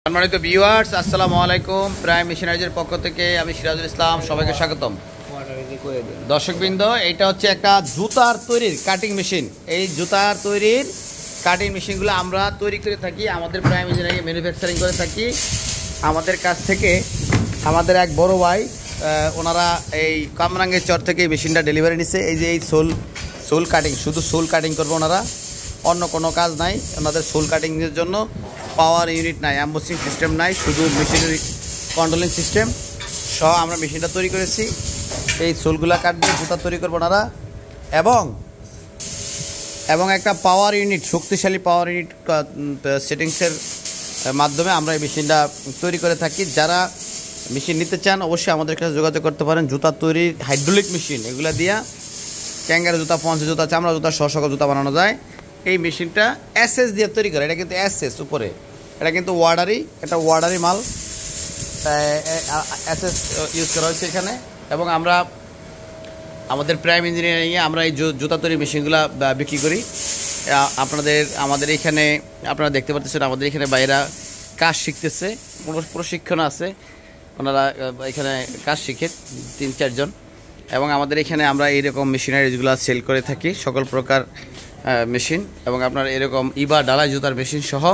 সম্মানিত ভিউয়ার্স, আসসালামু আলাইকুম। প্রাইম মেশিনারিজের পক্ষ থেকে আমি সিরাজুল ইসলাম, সবাইকে স্বাগতম। দর্শকবৃন্দ, এটা হচ্ছে একটা জুতার তৈরির কাটিং মেশিন। এই জুতার তৈরির কাটিং মেশিনগুলো আমরা তৈরি করে থাকি, আমাদের প্রাইম ইঞ্জিনিয়ারিং ম্যানুফ্যাকচারিং করে থাকি। আমাদের কাছ থেকে আমাদের এক বড় ভাই, ওনারা এই কামরাঙ্গের চর থেকে এই মেশিনটা ডেলিভারি নিচ্ছে। এই যে এই সোল কাটিং, শুধু সোল কাটিং করবে ওনারা, অন্য কোনো কাজ নাই ওনাদের। সোল কাটিংয়ের জন্য পাওয়ার ইউনিট নাই, অ্যাম্বোসিং সিস্টেম নাই, শুধু মেশিনারি কন্ট্রোলিং সিস্টেম সহ আমরা মেশিনটা তৈরি করেছি। এই সোলগুলা কাটবে, জুতা তৈরি করবো ওনারা। এবং একটা পাওয়ার ইউনিট, শক্তিশালী পাওয়ার ইউনিট সেটিংসের মাধ্যমে আমরা এই মেশিনটা তৈরি করে থাকি। যারা মেশিন নিতে চান অবশ্যই আমাদের কাছে যোগাযোগ করতে পারেন। জুতা তৈরির হাইড্রোলিক মেশিন, এগুলা দিয়া ক্যাঙ্গারু জুতা, পঞ্চ জুতা, চামড়া জুতা সহ সকল জুতা বানানো যায়। এই মেশিনটা এসএস দিয়ে তৈরি করে, এটা কিন্তু এসএস উপরে, এটা কিন্তু এটা ওয়ার্ডারি মাল, এসএস ইউজ করা হয়েছে এখানে। এবং আমরা আমাদের প্রাইম ইঞ্জিনিয়ারিংয়ে আমরা এই জুতা তৈরি মেশিনগুলো বিক্রি করি। আমাদের এখানে আপনারা দেখতে পাচ্ছেন, আমাদের এখানে বাইরা কাজ শিখতেছে, প্রশিক্ষণ আছে, ওনারা এখানে কাজ শিখে 3-4 জন। এবং আমাদের এখানে আমরা এইরকম মেশিনারিজগুলো সেল করে থাকি, সকল প্রকার মেশিন। এবং আপনার এরকম ইবা ডালাই জুতার মেশিন সহ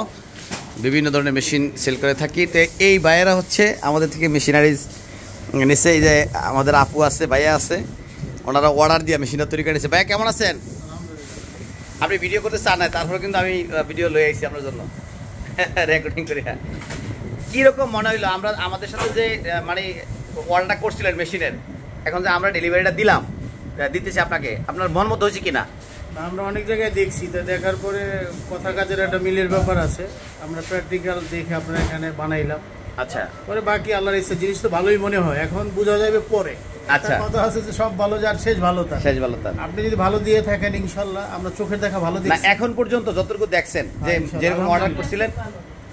বিভিন্ন ধরনের মেশিন সেল করে থাকি। তো এই ভাইয়েরা হচ্ছে আমাদের থেকে মেশিনারিজ নিচ্ছে। এই যে আমাদের আপু আছে, ভাইয়া আছে, ওনারা অর্ডার দিয়ে মেশিনটা তৈরি করে নিচ্ছে। ভাইয়া কেমন আছেন? আপনি ভিডিও করতে চান না, তারপরে কিন্তু আমি ভিডিও লয়ে আসছি আপনার জন্য, রেকর্ডিং করে। হ্যাঁ, কীরকম মনে হইলো আমাদের সাথে যে মানে অর্ডারটা করছিলেন মেশিনের, এখন যে আমরা ডেলিভারিটা দিতেছি আপনাকে, আপনার মন মতো হয়েছে কিনা? আমরা অনেক জায়গায় দেখছি, তো দেখার পরে কথা কাজের একটা মিলের ব্যাপার আছে, আমরা প্র্যাকটিক্যাল দেখে আপনার এখানে বানাইলাম। আচ্ছা, পরে বাকি আল্লাহর ইচ্ছা, জিনিস তো ভালোই মনে হয়, এখন বোঝা যাবে পরে। আচ্ছা, কথা আছে যে সব ভালো যার শেষ ভালো তার। আপনি যদি ভালো দিয়ে থাকেন ইনশাল্লাহ আমরা চোখের দেখা ভালো দিই। এখন পর্যন্ত যতটুকু দেখছেন যে যেরকম অর্ডার করছিলেন,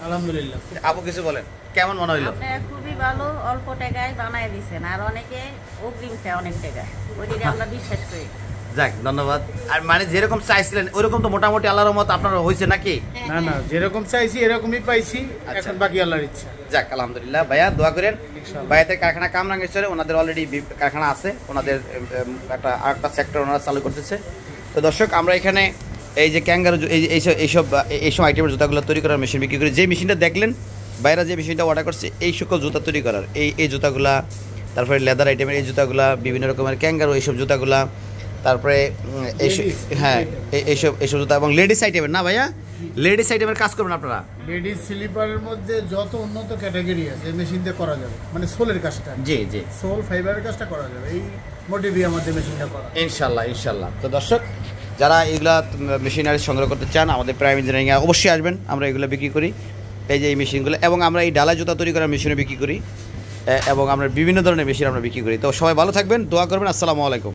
আলহামদুলিল্লাহ। আপু কিছু বলেন, কেমন মনে হইলো? খুবই ভালো, অল্প টাকায় বানায় দিয়েছেন, আর অনেকে অগ্রিম চায় অনেক টাকা, ওইদিকে আমরা বিশ্বাস করি। যাক, ধন্যবাদ। আর মানে যেরকম চাইছিলেন ওইরকম তো মোটামুটি আল্লাহর রহমত আপনার হয়েছে নাকি? না, যেরকম চাইছি এরকমই পাইছি, এখন বাকি আল্লাহর ইচ্ছা। যাক, আলহামদুলিল্লাহ। ভাইয়া দোয়া করেন, ভাইয়াদের কারখানা কামরাঙ্গেশ্বরে, ওনাদের অলরেডি কারখানা আছে, ওনাদের আরেকটা সেক্টর ওনারা চালু করতেছে। তো দর্শক, আমরা এখানে এই যে ক্যাঙ্গারু এইসব আইটেমের জুতাগুলো তৈরি করার মেশিন বিক্রি করি। যে মেশিনটা দেখলেন ভাইরা যে মেশিনটা অর্ডার করছে, এই সকল জুতা তৈরি করার এই জুতাগুলা, তারপরে লেদার আইটেমের এই জুতাগুলা, বিভিন্ন রকমের ক্যাঙ্গারু এইসব জুতাগুলা, তারপরে হ্যাঁ এইসব জুতা, এবং লেডিস আইটেমের, না ভাইয়া, লেডিস আইটেমের কাজ করবেন আপনারা? লেডিস স্লিপারের মধ্যে যত উন্নত ক্যাটাগরি আছে এই মেশিন দিয়ে করা যাবে, মানে সোলের কাজটা, জি, সোল ফাইবারের কাজটা করা যাবে, এই মোটিভই আমাদের মেশিনটা করা, ইনশাল্লাহ। তো দর্শক, যারা এগুলা মেশিনারি সংগ্রহ করতে চান আমাদের প্রাইম ইঞ্জিনিয়ারিংয়ে অবশ্যই আসবেন। আমরা এগুলো বিক্রি করি, এই যে এই মেশিনগুলো, এবং আমরা এই ডালা জুতা তৈরি করার মেশিনও বিক্রি করি, এবং আমরা বিভিন্ন ধরনের মেশিন আমরা বিক্রি করি। তো সবাই ভালো থাকবেন, দোয়া করবেন। আসসালামু আলাইকুম।